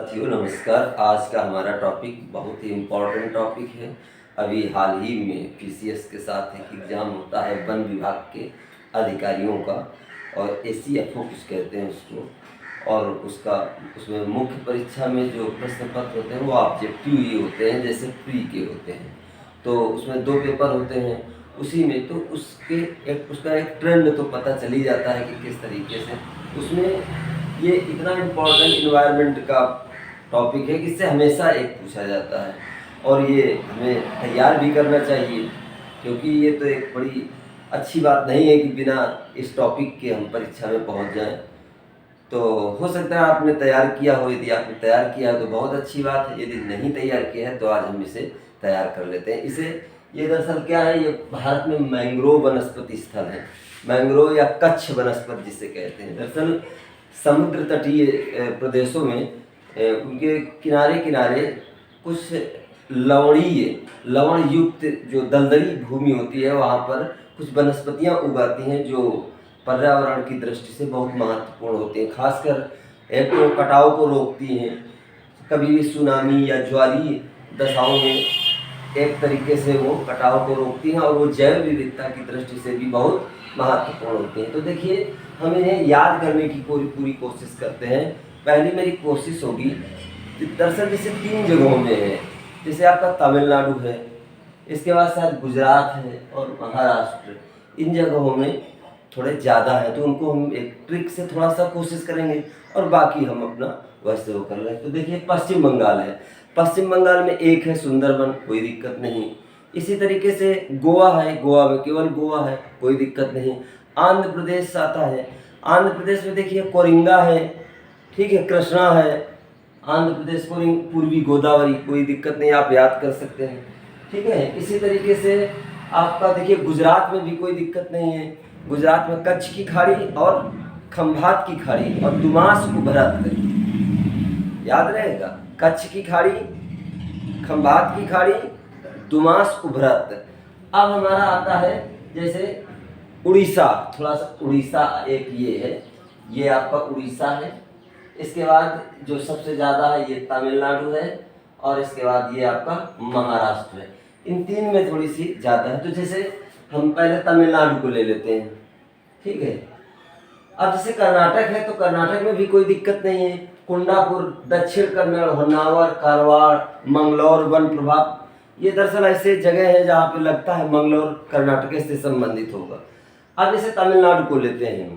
साथियों नमस्कार। आज का हमारा टॉपिक बहुत ही इम्पोर्टेंट टॉपिक है। अभी हाल ही में पीसीएस के साथ एक एग्ज़ाम होता है वन विभाग के अधिकारियों का, और एसीएफओ कुछ कहते हैं उसको। और उसमें मुख्य परीक्षा में जो प्रश्न पत्र होते हैं वो ऑब्जेक्टिव ही होते हैं, जैसे प्री के होते हैं। तो उसमें 2 पेपर होते हैं उसी में, तो उसका एक ट्रेंड तो पता चल ही जाता है कि किस तरीके से उसमें ये इतना इम्पोर्टेंट इन्वायरमेंट का टॉपिक है कि इससे हमेशा एक पूछा जाता है, और ये हमें तैयार भी करना चाहिए, क्योंकि ये तो एक बड़ी अच्छी बात नहीं है कि बिना इस टॉपिक के हम परीक्षा में पहुंच जाएं। तो हो सकता है आपने तैयार किया हो, यदि आपने तैयार किया है तो बहुत अच्छी बात है, यदि नहीं तैयार किया है तो आज हम इसे तैयार कर लेते हैं। ये दरअसल क्या है, ये भारत में मैंग्रोव वनस्पति स्थल है। मैंग्रोव या कच्छ वनस्पति जिसे कहते हैं। दरअसल समुद्र तटीय प्रदेशों में उनके किनारे किनारे कुछ लवण युक्त जो दलदली भूमि होती है, वहाँ पर कुछ वनस्पतियाँ उगाती हैं जो पर्यावरण की दृष्टि से बहुत महत्वपूर्ण होती हैं। खासकर एक तो कटाव को रोकती हैं, कभी भी सुनामी या ज्वारी दशाओं में एक तरीके से वो कटाव को रोकती हैं, और वो जैव विविधता की दृष्टि से भी बहुत महत्वपूर्ण होती हैं। तो देखिए, हम इन्हें याद करने की पूरी कोशिश करते हैं। पहली मेरी कोशिश होगी, दरअसल जैसे 3 जगहों में है, जैसे आपका तमिलनाडु है, इसके बाद शायद गुजरात है और महाराष्ट्र। इन जगहों में थोड़े ज़्यादा है, तो उनको हम एक ट्रिक से थोड़ा सा कोशिश करेंगे, और बाकी हम अपना वैसे वो कर रहे हैं। तो देखिए, पश्चिम बंगाल है। पश्चिम बंगाल में एक है सुंदरबन, कोई दिक्कत नहीं। इसी तरीके से गोवा है, गोवा में केवल गोवा है, कोई दिक्कत नहीं। आंध्र प्रदेश आता है, आंध्र प्रदेश में देखिए कोरिंगा है, ठीक है, कृष्णा है। आंध्र प्रदेश पूर्वी गोदावरी, कोई दिक्कत नहीं, आप याद कर सकते हैं, ठीक है। इसी तरीके से आपका देखिए गुजरात में भी कोई दिक्कत नहीं है। गुजरात में कच्छ की खाड़ी और खंभात की खाड़ी और दुमास उभरत, याद रहेगा, कच्छ की खाड़ी, खंभात की खाड़ी, दुमास उभरत। अब हमारा आता है जैसे उड़ीसा, थोड़ा सा उड़ीसा एक ये है, ये आपका उड़ीसा है। इसके बाद जो सबसे ज़्यादा है ये तमिलनाडु है, और इसके बाद ये आपका महाराष्ट्र है। इन 3 में थोड़ी सी ज़्यादा है। तो जैसे हम पहले तमिलनाडु को ले लेते हैं, ठीक है। अब जैसे कर्नाटक है, तो कर्नाटक में भी कोई दिक्कत नहीं है। कुंडापुर, दक्षिण कन्नड़, होन्नावर, कारवार, मंगलौर, वन प्रभाव, ये दरअसल ऐसे जगह है जहाँ पे लगता है मंगलौर कर्नाटक से संबंधित होगा। अब जैसे तमिलनाडु को लेते हैं,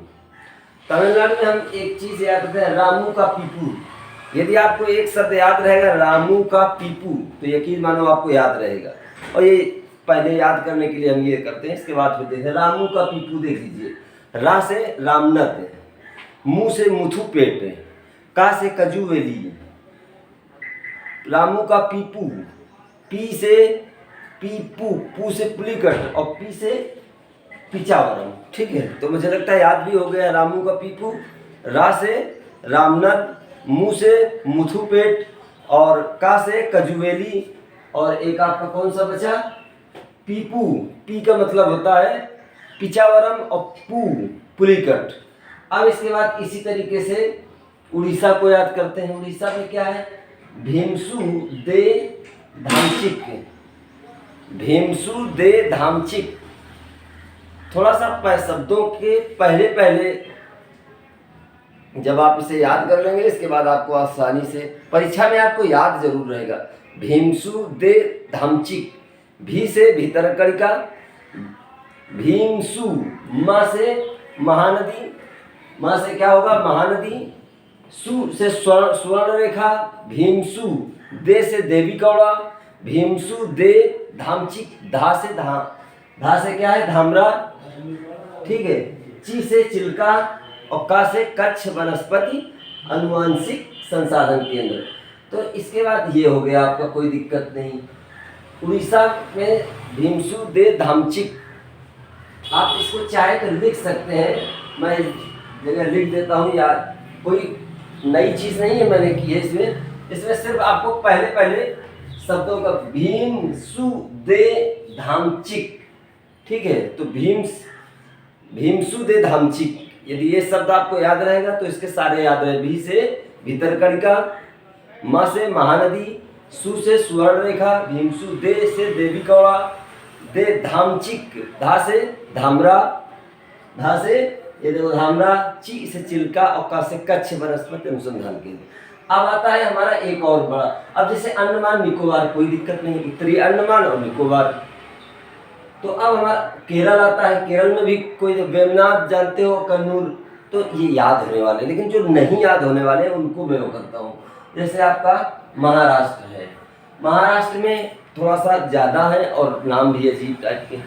तमिलनाडु में हम एक चीज़ याद रखते हैं, रामू का पीपू। यदि आपको एक शब्द याद रहेगा रामू का पीपू, तो यकीन मानो आपको याद रहेगा। और ये पहले याद करने के लिए हम ये करते हैं, इसके बाद फिर देखते हैं। रामू का पीपू देख लीजिए, रा से रामनत, मुँह से मुथुपेट, का से कजुवेली, रामू का पीपू, पी से पीपू, पू से पुलिकट, और पी से पिचावरम, ठीक है। तो मुझे लगता है याद भी हो गया। रामू का पीपू, रा से रामनत, मुँह से मुथुपेट, और का से कजुवेली, और एक आपका कौन सा बचा, पीपू। पी का मतलब होता है पिचावरम, और पू पुलिकट। अब इसके बाद इसी तरीके से उड़ीसा को याद करते हैं। उड़ीसा में क्या है, भीमसू दे धामचिक, भीमसू दे धामचिक। थोड़ा सा शब्दों के पहले जब आप इसे याद कर लेंगे, इसके बाद आपको आसानी से परीक्षा में आपको याद जरूर रहेगा। भीमसू दे धामचिक, भी से भीतरकणिका, भीमसू, माँ से महानदी, माँ से क्या होगा महानदी, सु से स्वर्ण रेखा, भीमसू, दे से देवी कौड़ा, भीमसू दे धामचिक, धा से क्या है धामरा, ठीक है। ची से चिल्का, और का से कच्छ वनस्पति अनुवांशिक संसाधन केंद्र। तो इसके बाद ये हो गया आपका, कोई दिक्कत नहीं। उड़ीसा में भीमसू दे धामचिक, आप इसको चाहे तो लिख सकते हैं, मैं इस जगह लिख देता हूँ यार, कोई नई चीज़ नहीं है मैंने की है इसमें सिर्फ आपको पहले शब्दों का, भीमसू दे धामचिक, ठीक है। तो भीमसू दे धामचिक, यदि ये शब्द आपको याद रहेगा तो इसके सारे याद रहे। भी से भीतरकणिका, म से महानदी, सु से सुवर्ण रेखा, भीमसु, दे से देवी कौड़ा, दे धामचिक, धा से धामरा, धा से ये देखो धामरा, ची से चिल्का और का से कच्छ वनस्पति अनुसंधान केंद्र। अब आता है हमारा एक और बड़ा, अब जैसे अंडमान निकोबार कोई दिक्कत नहीं, उत्तरी अंडमान और निकोबार। तो अब हमारा केरल आता है, केरल में भी कोई वेमनाथ जानते हो, कन्नूर, तो ये याद होने वाले, लेकिन जो नहीं याद होने वाले उनको मैं वो करता हूँ। जैसे आपका महाराष्ट्र है, महाराष्ट्र में थोड़ा सा ज़्यादा है और नाम भी अजीब टाइप के,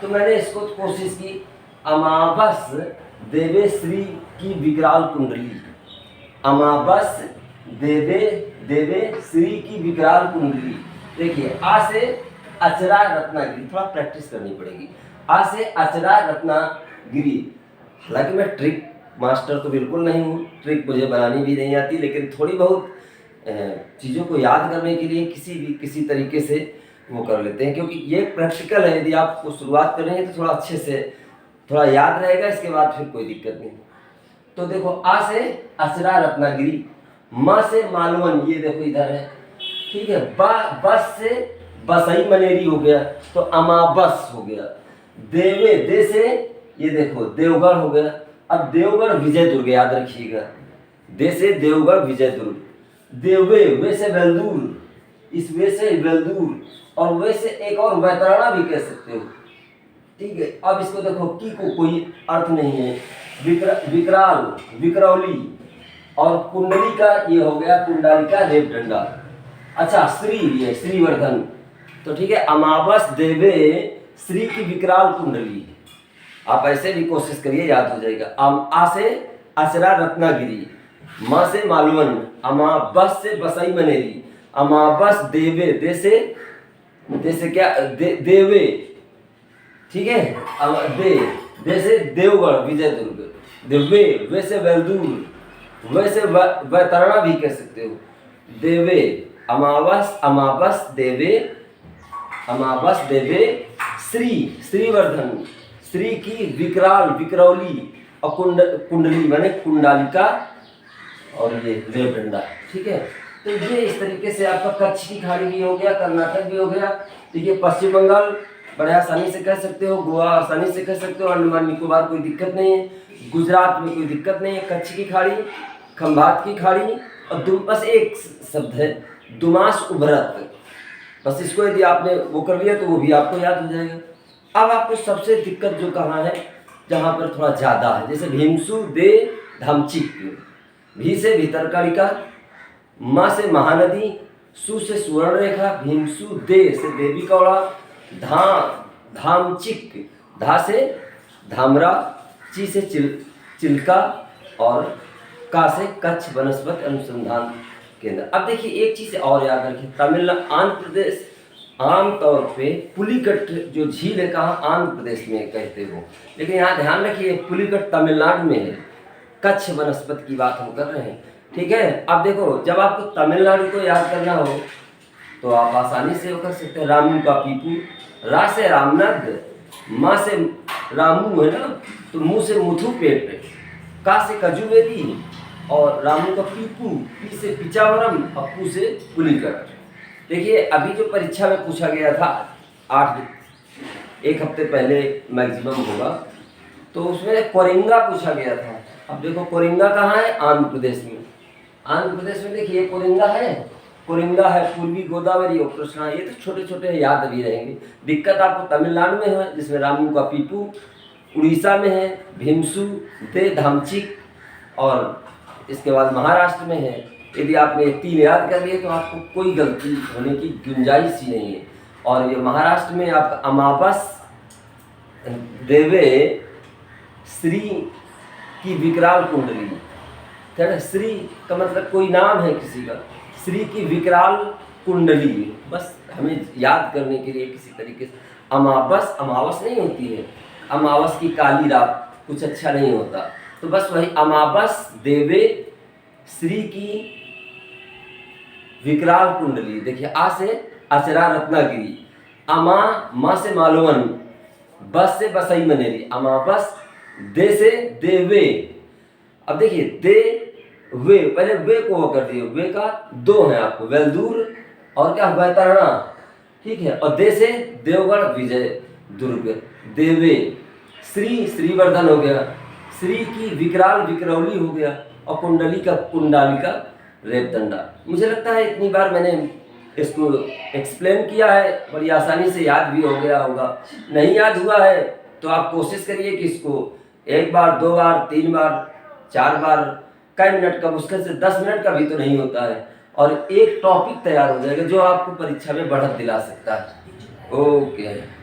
तो मैंने इसको कोशिश की, अमावस देवे श्री की विकराल कुंडली, अमावस देवे देवे श्री की विकराल कुंडली। देखिए आ से अचरा रत्नागिरी, थोड़ा प्रैक्टिस करनी पड़ेगी, आ से अचरा रत्नागिरी। हालांकि मैं ट्रिक मास्टर तो बिल्कुल नहीं हूँ, ट्रिक मुझे बनानी भी नहीं आती, लेकिन थोड़ी बहुत चीज़ों को याद करने के लिए किसी तरीके से वो कर लेते हैं, क्योंकि ये प्रैक्टिकल है। यदि आपको शुरुआत करेंगे तो थोड़ा अच्छे से थोड़ा याद रहेगा, इसके बाद फिर कोई दिक्कत नहीं। तो देखो आ से अचरा रत्नागिरी, म से मालवन, ये देखो इधर है, ठीक है, बस से बसई मनेरी हो गया, तो अमाबस हो गया। देवे, दे से ये देखो देवगढ़ हो गया। अब देवगढ़ विजय दुर्ग याद रखिएगा, दे से देवगढ़ विजय दुर्ग, देवे, वे से वेल्दूर, इस वे से वेल्दूर, और वे से एक और वैतरणा भी कह सकते हो, ठीक है। अब इसको देखो, की को कोई अर्थ नहीं है, विकराल, विकरौली, और कुंडली का ये हो गया कुंडालिका रेपदंडा। अच्छा श्री, ये श्रीवर्धन, तो ठीक है, अमावस देवे श्री की विकराल कुंडली। आप ऐसे भी कोशिश करिए, याद हो जाएगा। आ से अचरा रत्नागिरी, म से मालवन, अमावस से बसई मनेरी, अमावस देवे, दे से क्या देवे, ठीक है, दे से देवगढ़ विजय दुर्ग, देवे, वे से वेल्दूर, वैसे वैतरणा भी कह सकते हो, देवे, अमावस देवे श्रीवर्धन, श्री की विकराल, विकरौली, और कुंडली माने कुंडालिका, और ये रेपदंडा, ठीक है। तो ये इस तरीके से आपका कच्छ की खाड़ी भी हो गया, कर्नाटक भी हो गया। तो ये पश्चिम बंगाल बड़े आसानी से कह सकते हो, गोवा आसानी से कह सकते हो, अंडमान निकोबार कोई दिक्कत नहीं है, गुजरात में कोई दिक्कत नहीं है, कच्छ की खाड़ी, खंभात की खाड़ी, और बस एक शब्द है दुमास उभरत, बस इसको यदि आपने वो कर लिया तो वो भी आपको याद हो जाएगा। अब आपको सबसे दिक्कत जो कहाँ है, जहाँ पर थोड़ा ज़्यादा है, जैसे भीमसु, दे धामचिक, भी से भीतरकालिका, म से महानदी, सु से सुवर्ण रेखा, भीमसु, दे से देवी कौड़ा, धामचिक, धा से धामरा, ची से चिल्का, और का से कच्छ वनस्पति अनुसंधान केंद्र। अब देखिए एक चीज़ और याद रखिए, तमिलनाडु, आंध्र प्रदेश, आमतौर पे पुलिकट जो झील है कहाँ, आंध्र प्रदेश में कहते हो, लेकिन यहाँ ध्यान रखिए पुलिकट तमिलनाडु में है, कच्छ वनस्पति की बात हम कर रहे हैं, ठीक है। अब देखो जब आपको तमिलनाडु को याद करना हो तो आप आसानी से वो कर सकते हैं, रामू का पीपू, रा से रामनद, माँ से रामू है ना, तो मुँह से मुथु पेट, का से कजुवेदी, और रामू का पीपू, पी से पिचावरम, अपू से पुलिकट। देखिए अभी जो परीक्षा में पूछा गया था एक हफ्ते पहले मैक्सिमम होगा, तो उसमें कोरिंगा पूछा गया था। अब देखो कोरिंगा कहाँ है, आंध्र प्रदेश में। आंध्र प्रदेश में देखिए कोरिंगा है, पूर्वी गोदावरी और कृष्णा, ये तो छोटे छोटे याद भी रहेंगे। दिक्कत आपको तमिलनाडु में है जिसमें रामू का पीपू, उड़ीसा में है भीमसु, दे धामचिक, और इसके बाद महाराष्ट्र में है। यदि आपने 3 याद कर लिए तो आपको कोई गलती होने की गुंजाइश ही नहीं है। और ये महाराष्ट्र में आपका अमावस देवे श्री की विकराल कुंडली, श्री का मतलब कोई नाम है किसी का, श्री की विकराल कुंडली, बस हमें याद करने के लिए किसी तरीके से। अमावस नहीं होती है, अमावस की काली रात कुछ अच्छा नहीं होता, तो बस वही अमावस देवे श्री की विकराल कुंडली। देखिए आ से अचरा रत्नागिरी, माँ से मालवन, बस से बसई मनेरी, अमावस, दे से देवे। अब देखिए दे वे, पहले वे को वो कर दिए, वे का दो है आपको, वेलदूर और क्या वैतरणा, ठीक है। और दे से देवगढ़ विजय दुर्ग, देवे, श्री श्रीवर्धन हो गया, श्री की विकराल विक्रौली हो गया, और कुंडली का कुंडालिका रेपदंडा। मुझे लगता है इतनी बार मैंने इसको एक्सप्लेन किया है, बड़ी आसानी से याद भी हो गया होगा। नहीं याद हुआ है तो आप कोशिश करिए कि इसको एक बार, दो बार, तीन बार, चार बार, कई मिनट का, मुश्किल से 10 मिनट का भी तो नहीं होता है, और एक टॉपिक तैयार हो जाएगा जो आपको परीक्षा में बढ़त दिला सकता है। ओके।